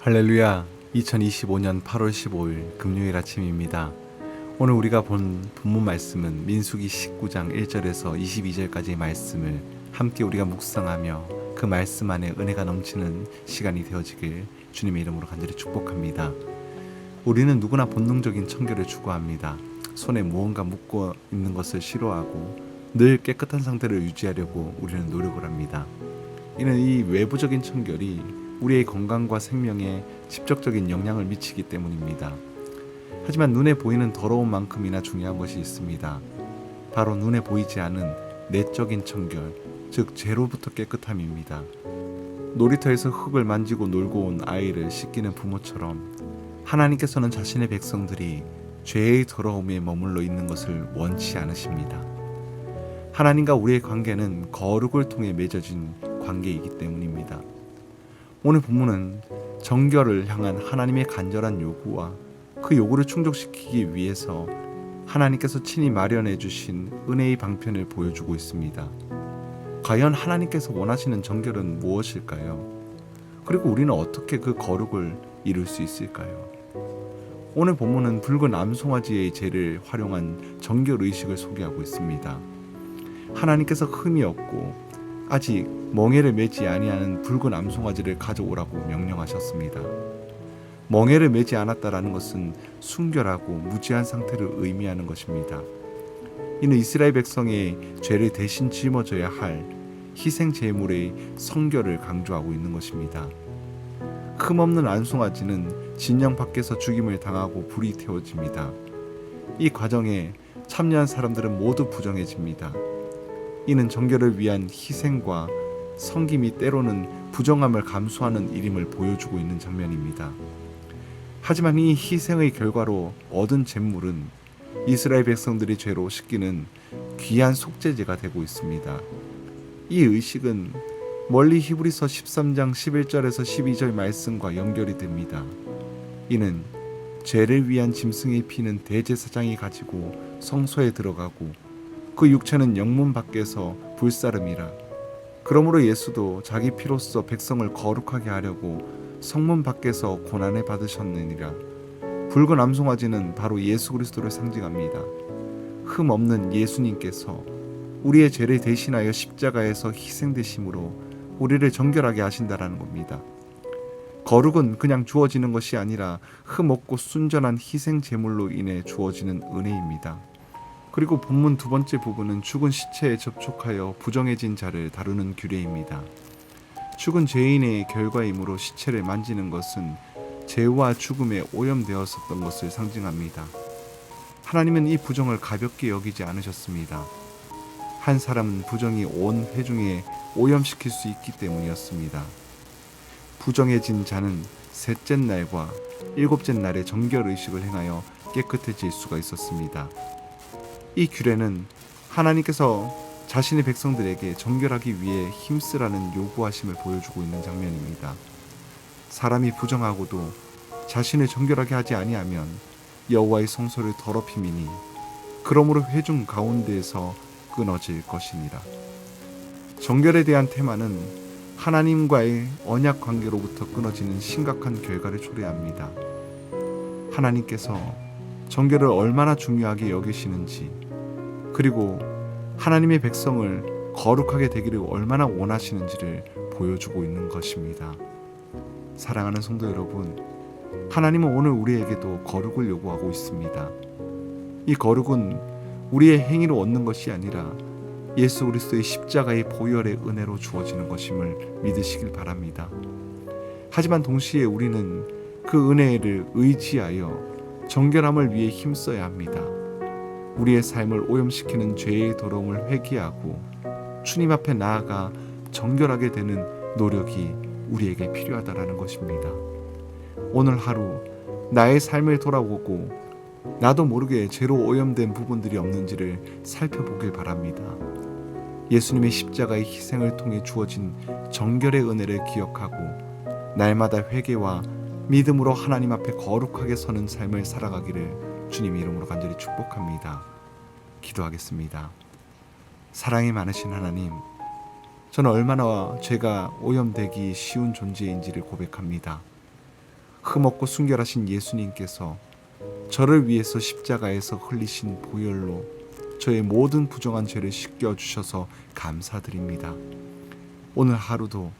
할렐루야. 2025년 8월 15일 금요일 아침입니다. 오늘 우리가 본 본문 말씀은 민수기 19장 1절에서 22절까지의 말씀을 함께 우리가 묵상하며 그 말씀 안에 은혜가 넘치는 시간이 되어지길 주님의 이름으로 간절히 축복합니다. 우리는 누구나 본능적인 청결을 추구합니다. 손에 무언가 묻고 있는 것을 싫어하고 늘 깨끗한 상태를 유지하려고 우리는 노력을 합니다. 이는 이 외부적인 청결이 우리의 건강과 생명에 직접적인 영향을 미치기 때문입니다. 하지만 눈에 보이는 더러운 만큼이나 중요한 것이 있습니다. 바로 눈에 보이지 않은 내적인 청결, 즉 죄로부터 깨끗함입니다. 놀이터에서 흙을 만지고 놀고 온 아이를 씻기는 부모처럼 하나님께서는 자신의 백성들이 죄의 더러움에 머물러 있는 것을 원치 않으십니다. 하나님과 우리의 관계는 거룩을 통해 맺어진 관계이기 때문입니다. 오늘 본문은 정결을 향한 하나님의 간절한 요구와 그 요구를 충족시키기 위해서 하나님께서 친히 마련해 주신 은혜의 방편을 보여주고 있습니다. 과연 하나님께서 원하시는 정결은 무엇일까요? 그리고 우리는 어떻게 그 거룩을 이룰 수 있을까요? 오늘 본문은 붉은 암송아지의 재를 활용한 정결 의식을 소개하고 있습니다. 하나님께서 흠이 없고 아직 멍에를 매지 아니하는 붉은 암송아지를 가져오라고 명령하셨습니다. 멍에를 매지 않았다라는 것은 순결하고 무죄한 상태를 의미하는 것입니다. 이는 이스라엘 백성의 죄를 대신 짊어져야 할 희생 제물의 성결을 강조하고 있는 것입니다. 흠없는 암송아지는 진영 밖에서 죽임을 당하고 불이 태워집니다. 이 과정에 참여한 사람들은 모두 부정해집니다. 이는 정결을 위한 희생과 섬김이 때로는 부정함을 감수하는 일임을 보여주고 있는 장면입니다. 하지만 이 희생의 결과로 얻은 제물은 이스라엘 백성들이 죄로 씻기는 귀한 속죄제가 되고 있습니다. 이 의식은 멀리 히브리서 13장 11절에서 12절 말씀과 연결이 됩니다. 이는 죄를 위한 짐승의 피는 대제사장이 가지고 성소에 들어가고 그 육체는 영문 밖에서 불사름이라. 그러므로 예수도 자기 피로써 백성을 거룩하게 하려고 성문 밖에서 고난을 받으셨느니라. 붉은 암송아지는 바로 예수 그리스도를 상징합니다. 흠 없는 예수님께서 우리의 죄를 대신하여 십자가에서 희생되심으로 우리를 정결하게 하신다라는 겁니다. 거룩은 그냥 주어지는 것이 아니라 흠 없고 순전한 희생 제물로 인해 주어지는 은혜입니다. 그리고 본문 두 번째 부분은 죽은 시체에 접촉하여 부정해진 자를 다루는 규례입니다. 죽은 죄인의 결과이므로 시체를 만지는 것은 죄와 죽음에 오염되었었던 것을 상징합니다. 하나님은 이 부정을 가볍게 여기지 않으셨습니다. 한 사람은 부정이 온 회중에 오염시킬 수 있기 때문이었습니다. 부정해진 자는 셋째 날과 일곱째 날에 정결 의식을 행하여 깨끗해질 수가 있었습니다. 이 규례는 하나님께서 자신의 백성들에게 정결하기 위해 힘쓰라는 요구하심을 보여주고 있는 장면입니다. 사람이 부정하고도 자신을 정결하게 하지 아니하면 여호와의 성소를 더럽힘이니 그러므로 회중 가운데에서 끊어질 것이니라. 정결에 대한 테마는 하나님과의 언약 관계로부터 끊어지는 심각한 결과를 초래합니다. 하나님께서 정결을 얼마나 중요하게 여기시는지, 그리고 하나님의 백성을 거룩하게 되기를 얼마나 원하시는지를 보여주고 있는 것입니다. 사랑하는 성도 여러분, 하나님은 오늘 우리에게도 거룩을 요구하고 있습니다. 이 거룩은 우리의 행위로 얻는 것이 아니라 예수 그리스도의 십자가의 보혈의 은혜로 주어지는 것임을 믿으시길 바랍니다. 하지만 동시에 우리는 그 은혜를 의지하여 정결함을 위해 힘써야 합니다. 우리의 삶을 오염시키는 죄의 더러움을 회개하고 주님 앞에 나아가 정결하게 되는 노력이 우리에게 필요하다라는 것입니다. 오늘 하루 나의 삶을 돌아보고 나도 모르게 죄로 오염된 부분들이 없는지를 살펴보길 바랍니다. 예수님의 십자가의 희생을 통해 주어진 정결의 은혜를 기억하고 날마다 회개와 믿음으로 하나님 앞에 거룩하게 서는 삶을 살아가기를 주님 이름으로 간절히 축복합니다. 기도하겠습니다. 사랑이 많으신 하나님, 저는 얼마나 죄가 오염되기 쉬운 존재인지를 고백합니다. 흠없고 순결하신 예수님께서 저를 위해서 십자가에서 흘리신 보혈로 저의 모든 부정한 죄를 씻겨주셔서 감사드립니다. 오늘 하루도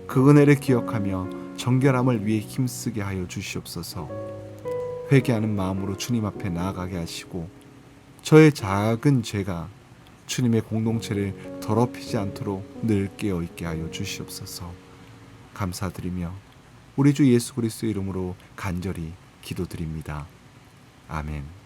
그 은혜를 기억하며 정결함을 위해 힘쓰게 하여 주시옵소서. 회개하는 마음으로 주님 앞에 나아가게 하시고 저의 작은 죄가 주님의 공동체를 더럽히지 않도록 늘 깨어있게 하여 주시옵소서. 감사드리며 우리 주 예수 그리스도의 이름으로 간절히 기도드립니다. 아멘.